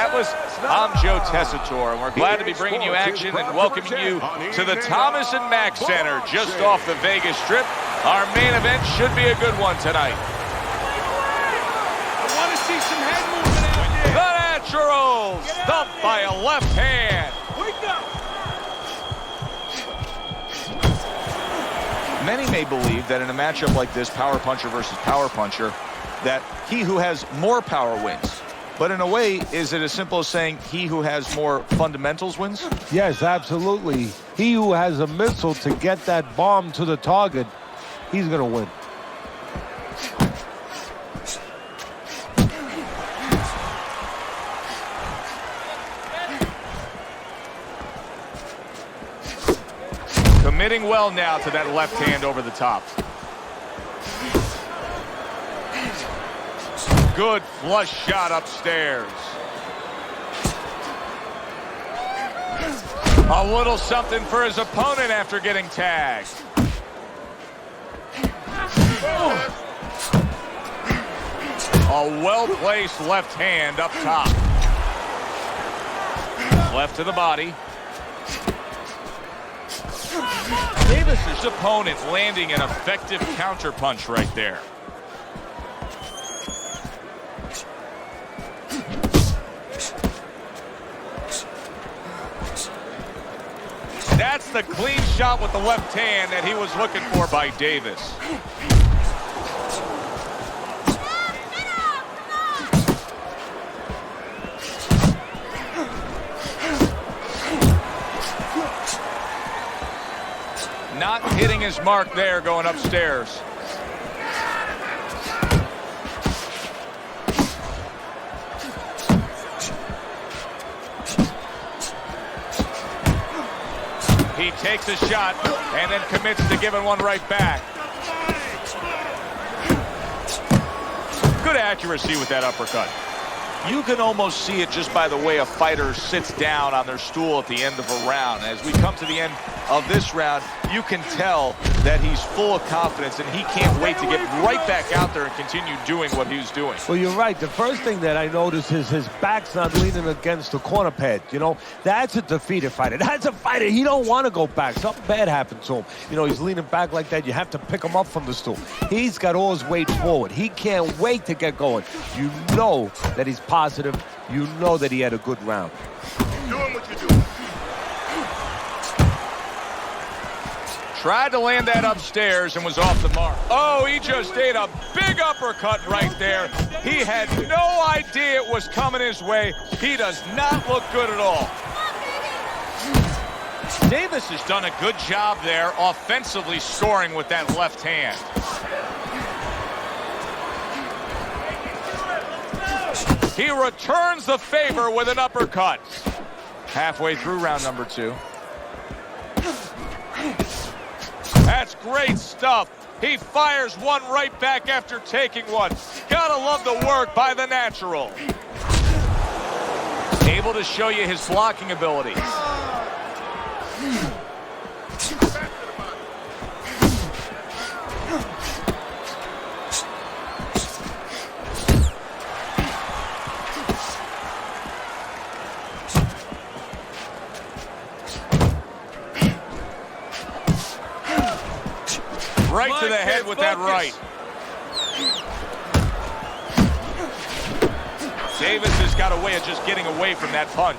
Atlas. I'm Joe Tessitore, and we're glad to be bringing you action and welcoming you to the Thomas and Mack Center just off the Vegas Strip. Our main event should be a good one tonight. I want to see some head movement out there. The Naturals, stumped by a left hand. Wake up. Many may believe that in a matchup like this, power puncher versus power puncher, that he who has more power wins. But in a way, is it as simple as saying he who has more fundamentals wins? Yes, absolutely. He who has a missile to get that bomb to the target, he's going to win. Committing well now to that left hand over the top. Good flush shot upstairs. A little something for his opponent after getting tagged. A well-placed left hand up top. Left to the body. Davis's opponent landing an effective counterpunch right there. That's the clean shot with the left hand that he was looking for by Davis. Not hitting his mark there going upstairs. He takes a shot and then commits to giving one right back. Good accuracy with that uppercut. You can almost see it just by the way a fighter sits down on their stool at the end of a round. As we come to the end of this round, you can tell that he's full of confidence and he can't wait to get right back out there and continue doing what he's doing. Well, you're right. The first thing that I noticed is his back's not leaning against the corner pad. You know, that's a defeated fighter. That's a fighter. He don't want to go back. Something bad happened to him. You know, he's leaning back like that. You have to pick him up from the stool. He's got all his weight forward. He can't wait to get going. You know that he's positive. You know that he had a good round. Doing what you're doing. Tried to land that upstairs and was off the mark. Oh, he just ate a big uppercut right there. He had no idea it was coming his way. He does not look good at all. Davis has done a good job there offensively scoring with that left hand. He returns the favor with an uppercut. Halfway through round number 2. That's great stuff. He fires one right back after taking one. Gotta love the work by the Natural. Able to show you his blocking ability. Right to the head with that right. Davis has got a way of just getting away from that punch.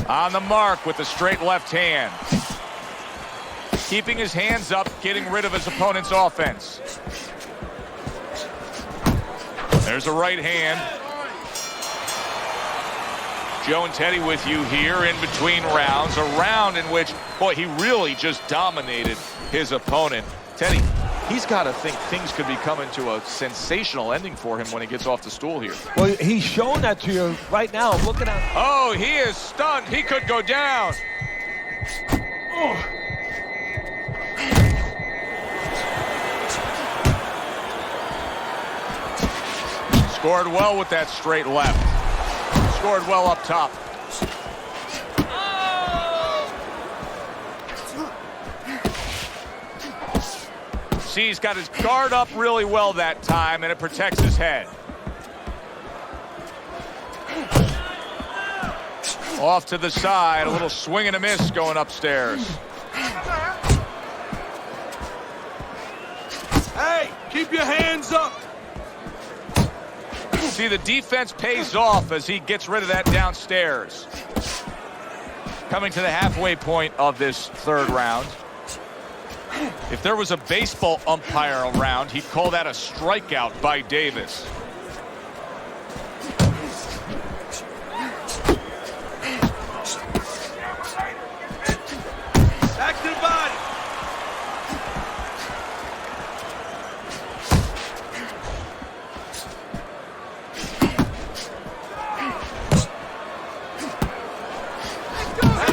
On the mark with the straight left hand. Keeping his hands up, getting rid of his opponent's offense. There's a right hand. Joe and Teddy with you here in between rounds. A round in which, boy, he really just dominated his opponent. Teddy, he's got to think things could be coming to a sensational ending for him when he gets off the stool here. Well, he's showing that to you right now. I'm looking at. Oh, he is stunned. He could go down. Oh. Scored well with that straight left. Scored well up top. See, he's got his guard up really well that time, and it protects his head. Off to the side, a little swing and a miss going upstairs. Hey, keep your hands up. See, the defense pays off as he gets rid of that downstairs. Coming to the halfway point of this third round. If there was a baseball umpire around, he'd call that a strikeout by Davis. Back to the body.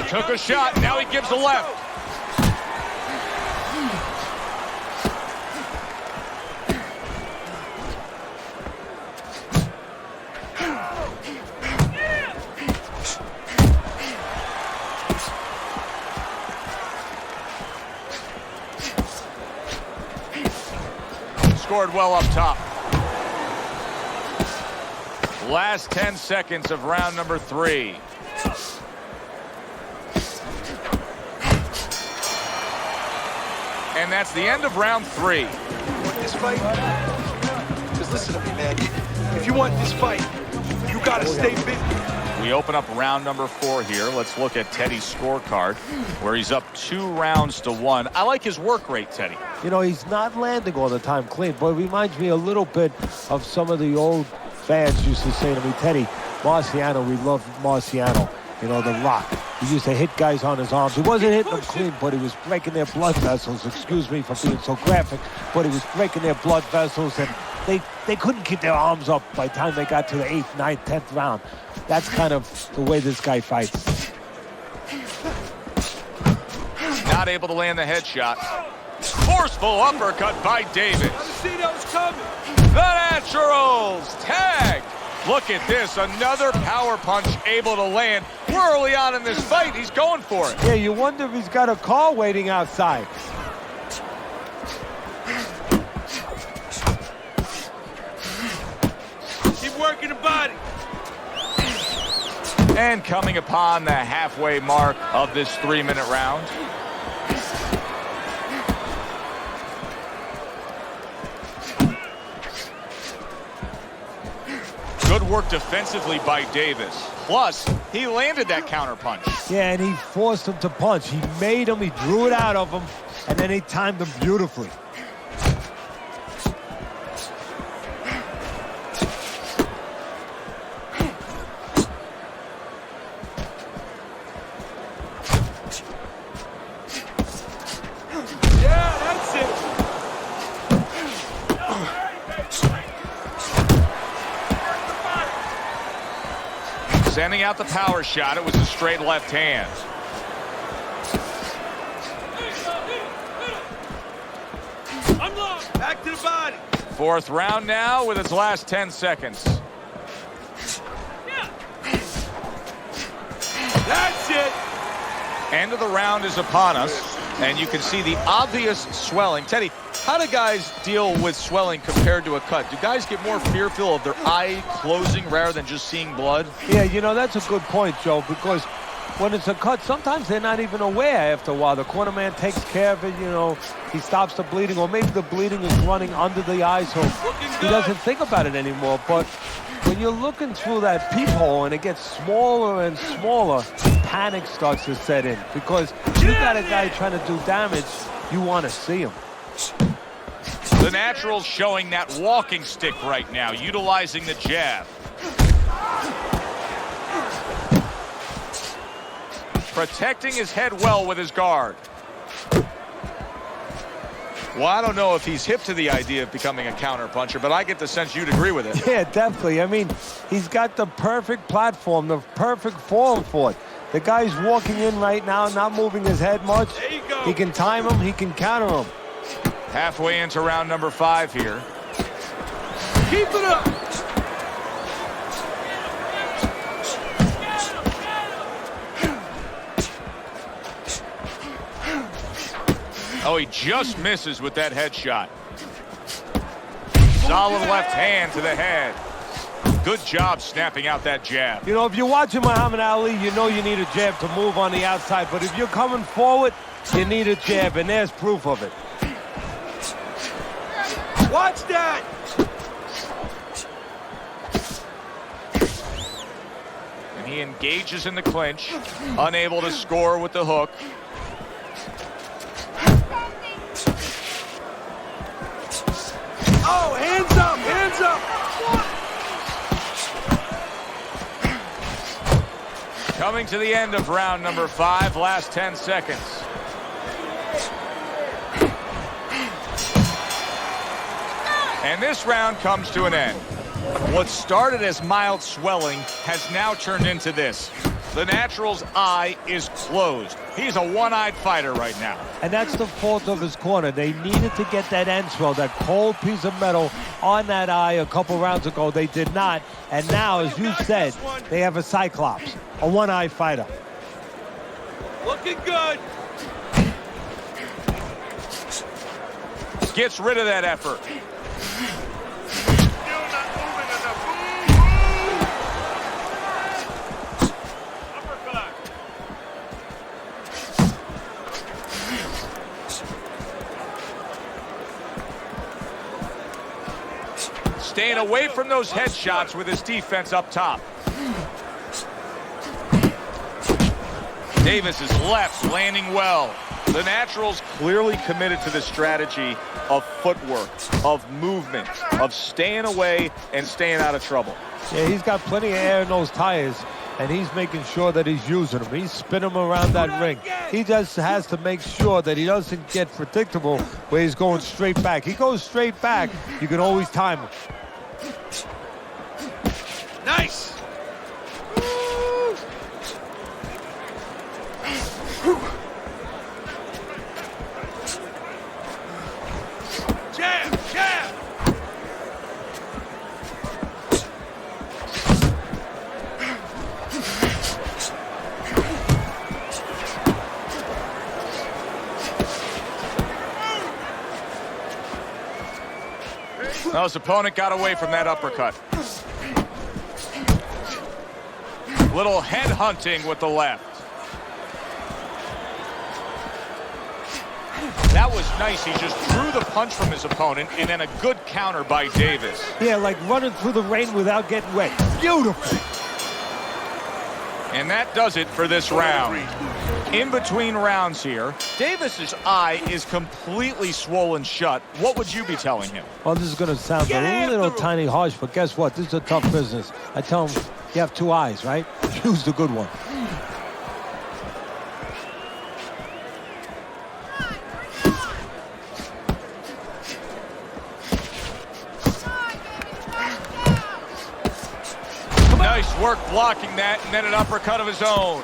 Took a shot, now he gives a left. Scored well up top. Last 10 seconds of round number 3. And that's the end of round 3. Want this fight? Just listen to me, man. If you want this fight, you gotta stay busy. We open up round number 4 here. Let's look at Teddy's scorecard, where he's up 2 rounds to 1. I like his work rate, Teddy. You know, he's not landing all the time clean, but it reminds me a little bit of some of the old fans used to say to me, Teddy, Marciano, we love Marciano. You know, the Rock. He used to hit guys on his arms. He wasn't hitting them clean, but he was breaking their blood vessels. Excuse me for being so graphic, but he was breaking their blood vessels, and they couldn't keep their arms up by the time they got to the 8th, 9th, 10th round. That's kind of the way this guy fights. Not able to land the headshot. Forceful uppercut by Davis. I see that was coming. The Naturals tag. Look at this, another power punch able to land. We're early on in this fight. He's going for it. Yeah, you wonder if he's got a car waiting outside. Keep working the body. And coming upon the halfway mark of this 3-minute round. Good work defensively by Davis. Plus, he landed that counter punch. Yeah, and he forced him to punch. He made him, he drew it out of him, and then he timed him beautifully. Yeah, that's it. Sending out the power shot. It was a straight left hand. Unlock. Back to the body. 4th round now with its last 10 seconds. That's it. End of the round is upon us, and you can see the obvious swelling. Teddy, how do guys deal with swelling compared to a cut? Do guys get more fearful of their eye closing rather than just seeing blood? Yeah, you know, that's a good point, Joe, because when it's a cut, sometimes they're not even aware after a while. The corner man takes care of it, you know, he stops the bleeding, or maybe the bleeding is running under the eye, so he doesn't think about it anymore. But when you're looking through that peephole and it gets smaller and smaller, panic starts to set in, because you got a guy trying to do damage, you want to see him. The Naturals showing that walking stick right now, utilizing the jab. Protecting his head well with his guard. Well, I don't know if he's hip to the idea of becoming a counterpuncher, but I get the sense you'd agree with it. Yeah, definitely. I mean, he's got the perfect platform, the perfect form for it. The guy's walking in right now, not moving his head much. There you go. He can time him, he can counter him. Halfway into round number 5 here. Keep it up. Oh, he just misses with that headshot. Solid left hand to the head. Good job snapping out that jab. You know, if you're watching Muhammad Ali, you know you need a jab to move on the outside. But if you're coming forward, you need a jab, and there's proof of it. Watch that! And he engages in the clinch, unable to score with the hook. Oh, hands up, hands up! Coming to the end of round number 5, last 10 seconds. And this round comes to an end. What started as mild swelling has now turned into this. The Natural's eye is closed. He's a one-eyed fighter right now. And that's the fault of his corner. They needed to get that end swell, that cold piece of metal on that eye a couple rounds ago. They did not. And now, as you said, they have a Cyclops, a one-eye fighter. Looking good. Gets rid of that effort. Staying away from those headshots with his defense up top. Davis's left landing well. The Natural's clearly committed to the strategy of footwork, of movement, of staying away and staying out of trouble. Yeah, he's got plenty of air in those tires, and he's making sure that he's using them. He's spinning them around that ring. He just has to make sure that he doesn't get predictable where he's going straight back. He goes straight back, you can always time him. Nice. Jab, jab. Well, his opponent got away from that uppercut. Little head hunting with the left. That was nice. He just drew the punch from his opponent, and then a good counter by Davis. Yeah, like running through the rain without getting wet. Beautiful. And that does it for this round. In between rounds here, Davis's eye is completely swollen shut. What would you be telling him? Well, this is going to sound a little tiny harsh, but guess what? This is a tough business. I tell him, you have two eyes, right? Use the good one. Nice work blocking that, and then an uppercut of his own.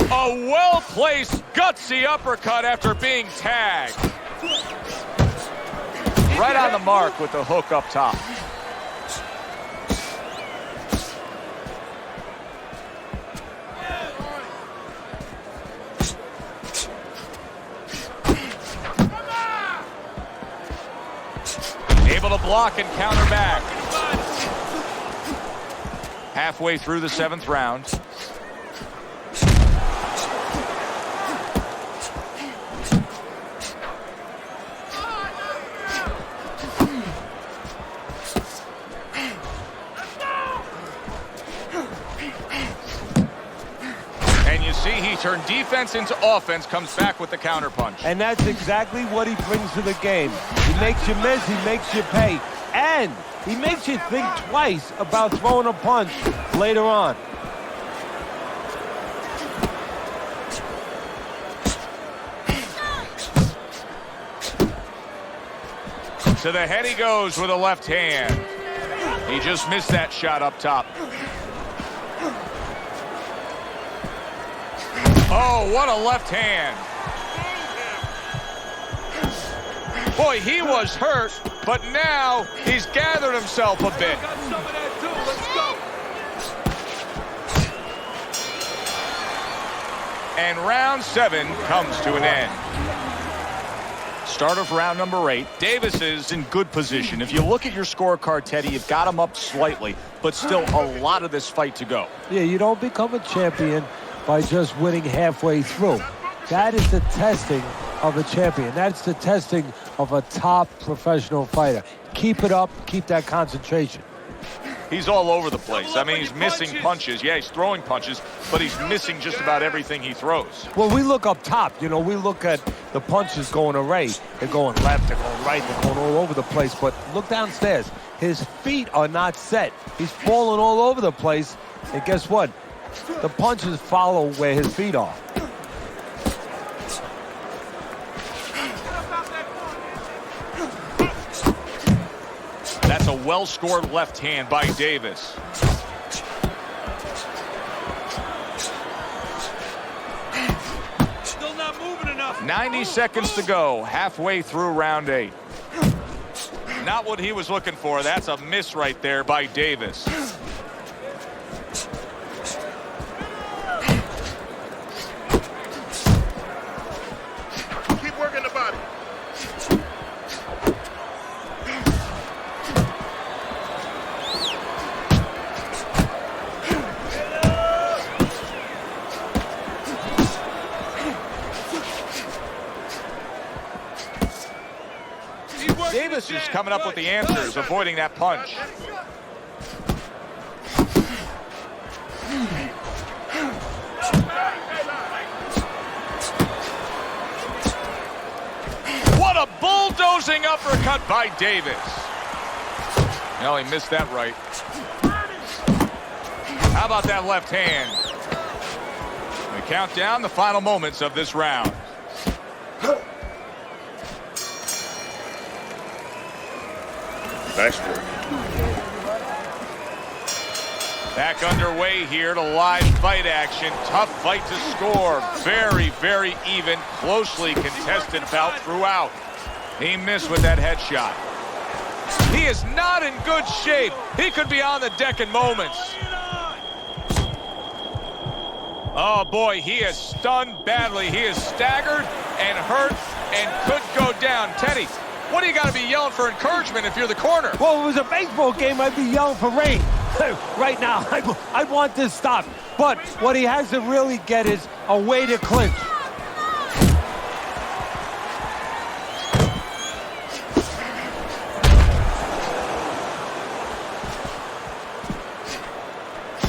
A well-placed, gutsy uppercut after being tagged. Right on the mark with the hook up top. Able to block and counter back. Halfway through the 7th round. And you see he turned defense into offense, comes back with the counter punch. And that's exactly what he brings to the game. He makes you miss, he makes you pay, and he makes you think twice about throwing a punch later on. To the head he goes with a left hand. He just missed that shot up top. Oh, what a left hand. Boy, he was hurt, but now he's gathered himself a bit. Got some of that too. Let's go. And round 7 comes to an end. Start of round number 8. Davis is in good position. If you look at your scorecard, Teddy, you've got him up slightly, but still a lot of this fight to go. Yeah, you don't become a champion by just winning halfway through. That is the testing of a champion. That's the testing of a top professional fighter. Keep it up, keep that concentration. He's all over the place. I mean, he's missing punches. Yeah, he's throwing punches, but he's missing just about everything he throws. Well, we look up top. You know, we look at the punches going array. They're going left, they're going right, they're going all over the place. But look downstairs. His feet are not set. He's falling all over the place. And guess what? The punches follow where his feet are. That's a well-scored left hand by Davis. Still not moving enough. 90 seconds to go, halfway through round 8. Not what he was looking for. That's a miss right there by Davis. Keep working the body. Davis is coming up with the answers, avoiding that punch. What a bulldozing uppercut by Davis. Well, he missed that right. How about that left hand? We count down the final moments of this round. Nice work. Back underway here to live fight action. Tough fight to score. Very, very even, closely contested bout throughout. He missed with that headshot. He is not in good shape. He could be on the deck in moments. Oh boy, he is stunned badly. He is staggered and hurt and could go down. Teddy, what do you got to be yelling for encouragement if you're the corner? Well, if it was a baseball game, I'd be yelling for rain. Right now, I want this stopped. But what he has to really get is a way to clinch.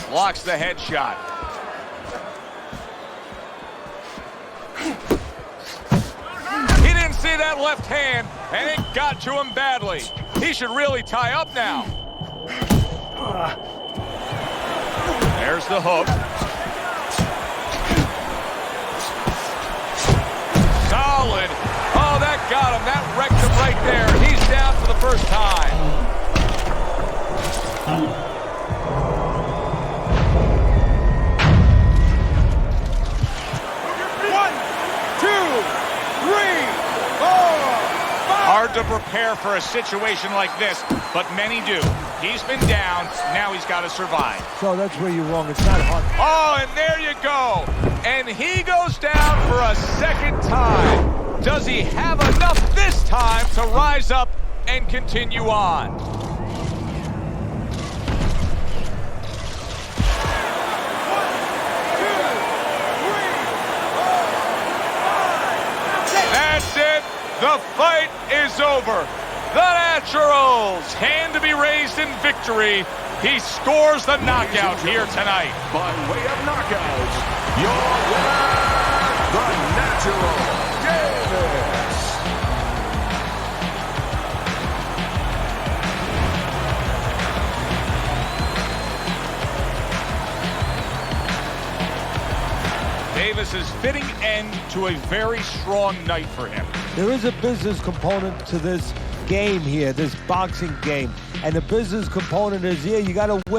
Blocks the headshot. He didn't see that left hand, and it got to him badly. He should really tie up now. There's the hook. Solid. Oh, that got him. That wrecked him right there. He's down for the first time. Hard to prepare for a situation like this, but many do. He's been down, now he's got to survive. So that's where you're wrong. It's not hard. Oh, and there you go. And he goes down for a second time. Does he have enough this time to rise up and continue on? That's it. The fight is over. The Naturals, hand to be raised in victory. He scores the knockout here tonight. By way of knockout, your winner, the Natural, Davis. Davis's fitting end to a very strong night for him. There is a business component to this game here, this boxing game. And the business component is, yeah, you got to win.